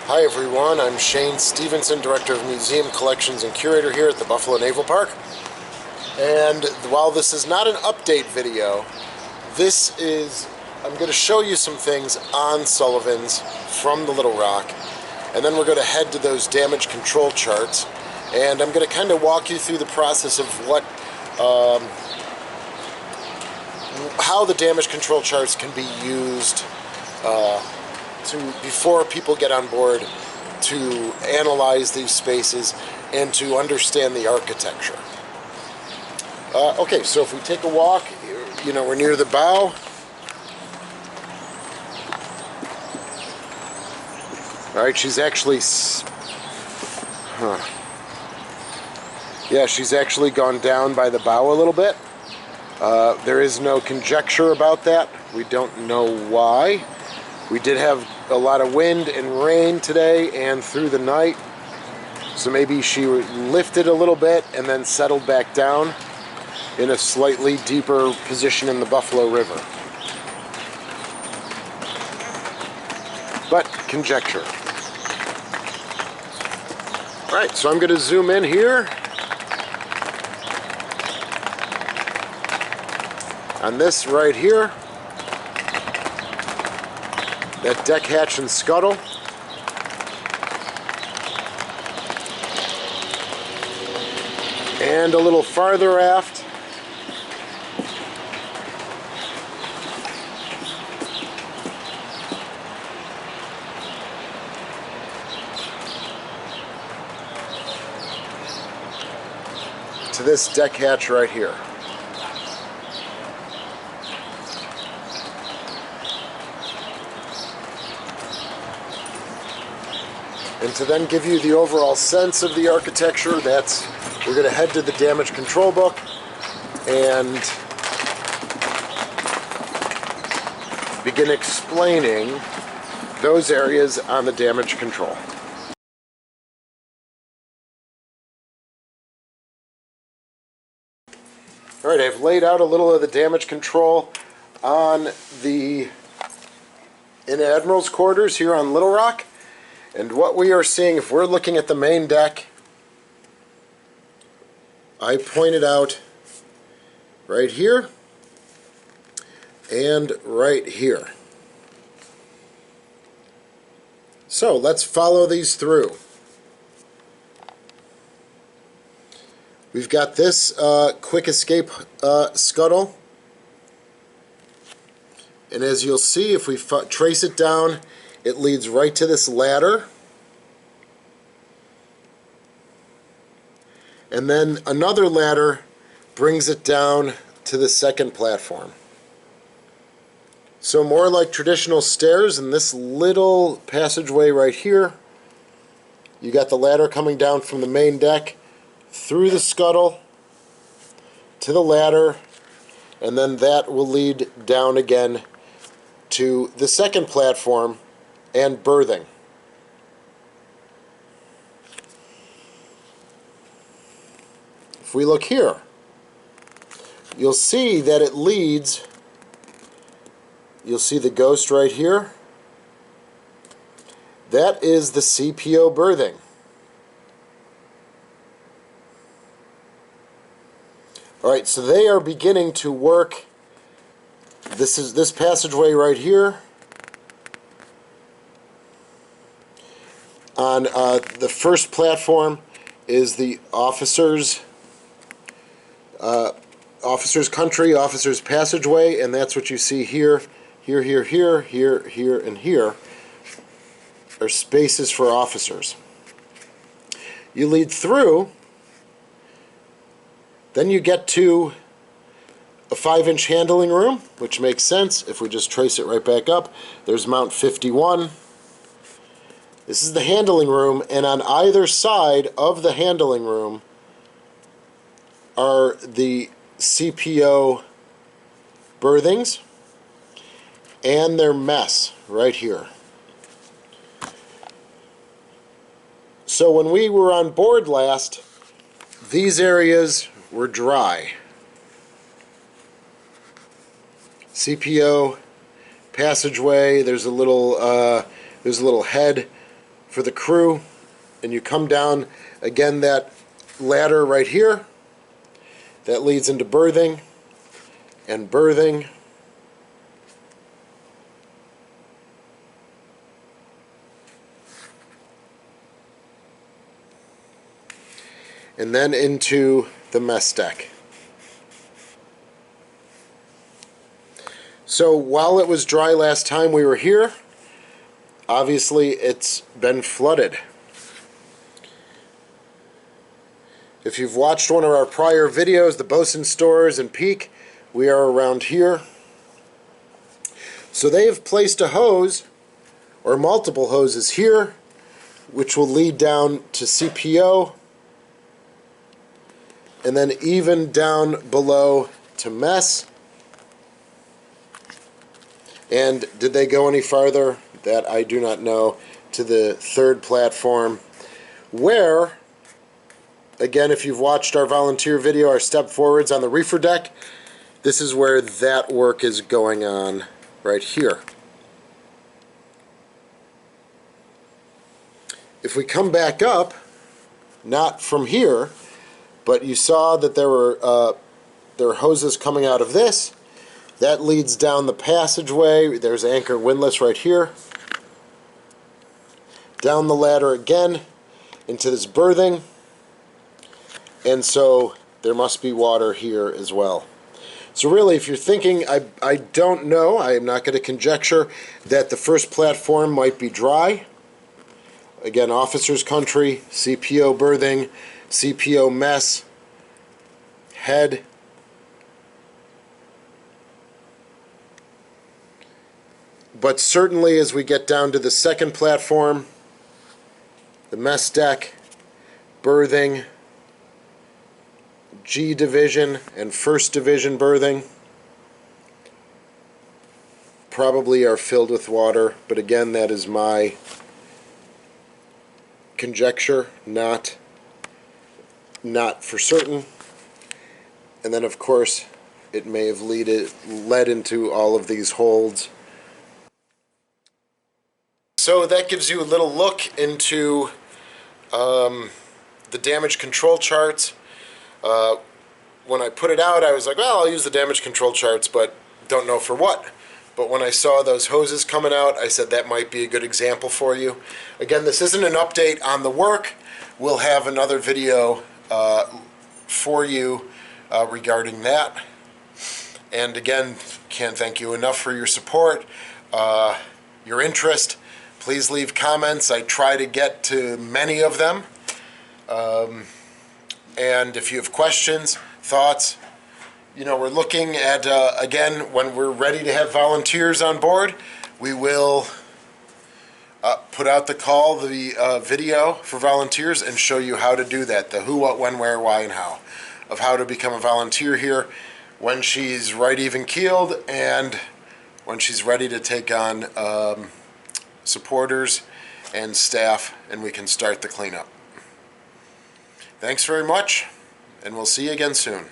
Hi everyone, I'm Shane Stevenson, Director of Museum Collections and Curator here at the Buffalo Naval Park. And while this is not an update video, I'm going to show you some things on Sullivans from the Little Rock. And then we're going to head to those damage control charts. And I'm going to kind of walk you through the process of how the damage control charts can be used before people get on board to analyze these spaces and to understand the architecture. Okay, so if we take a walk, we're near the bow. All right, she's actually, she's actually gone down by the bow a little bit. There is no conjecture about that. We don't know why. We did have a lot of wind and rain today and through the night, so maybe she lifted a little bit and then settled back down in a slightly deeper position in the Buffalo River. But conjecture. Alright, so I'm going to zoom in here on this right here. That deck hatch and scuttle. And a little farther aft. To this deck hatch right here. And to then give you the overall sense of the architecture, we're going to head to the damage control book and begin explaining those areas on the damage control. Alright, I've laid out a little of the damage control in Admiral's quarters here on Little Rock. And what we are seeing, if we're looking at the main deck, I pointed out right here and right here. So let's follow these through. We've got this quick escape scuttle. And as you'll see, if we trace it down, it leads right to this ladder. And then another ladder brings it down to the second platform. So more like traditional stairs in this little passageway right here. You got the ladder coming down from the main deck through the scuttle to the ladder, and then that will lead down again to the second platform and berthing. If we look here, you'll see that it leads, you'll see the ghost right here. That is the CPO berthing. Alright, so they are beginning to work. This is this passageway right here. On the first platform is the officers' country, officers' passageway, and that's what you see here, here, here, here, here, here, and here are spaces for officers. You lead through, then you get to a 5-inch handling room, which makes sense if we just trace it right back up. There's Mount 51. This is the handling room, and on either side of the handling room are the CPO berthings and their mess right here. So when we were on board last, these areas were dry. CPO passageway, there's a little head for the crew, and you come down again that ladder right here that leads into berthing and berthing. And then into the mess deck. So while it was dry last time we were here, obviously it's been flooded. If you've watched one of our prior videos, the bosun stores and peak, we are around here. So they have placed a hose, or multiple hoses here, which will lead down to CPO, and then even down below to mess. And did they go any farther? That I do not know. To the third platform, where, again, if you've watched our volunteer video, our step forwards on the reefer deck, this is where that work is going on right here. If we come back up, not from here, but you saw that there were hoses coming out of this. That leads down the passageway. There's anchor windlass right here. Down the ladder again into this berthing. And so there must be water here as well. So really, if you're thinking, I don't know, I am not going to conjecture that the first platform might be dry. Again, officer's country, CPO berthing, CPO mess, head. But certainly as we get down to the second platform, the mess deck, berthing, G division and first division berthing probably are filled with water, but again, that is my conjecture, not for certain. And then of course it may have led into all of these holds. So that gives you a little look into the damage control charts. When I put it out, I was like, well, I'll use the damage control charts, but don't know for what. But when I saw those hoses coming out, I said that might be a good example for you. Again, this isn't an update on the work. We'll have another video for you regarding that. And again, can't thank you enough for your support, your interest. Please leave comments. I try to get to many of them. And if you have questions, thoughts, you know, we're looking at, again, when we're ready to have volunteers on board, we will put out the call, the video for volunteers, and show you how to do that, the who, what, when, where, why, and how, of how to become a volunteer here when she's right even keeled and when she's ready to take on supporters and staff, and we can start the cleanup. Thanks very much, and we'll see you again soon.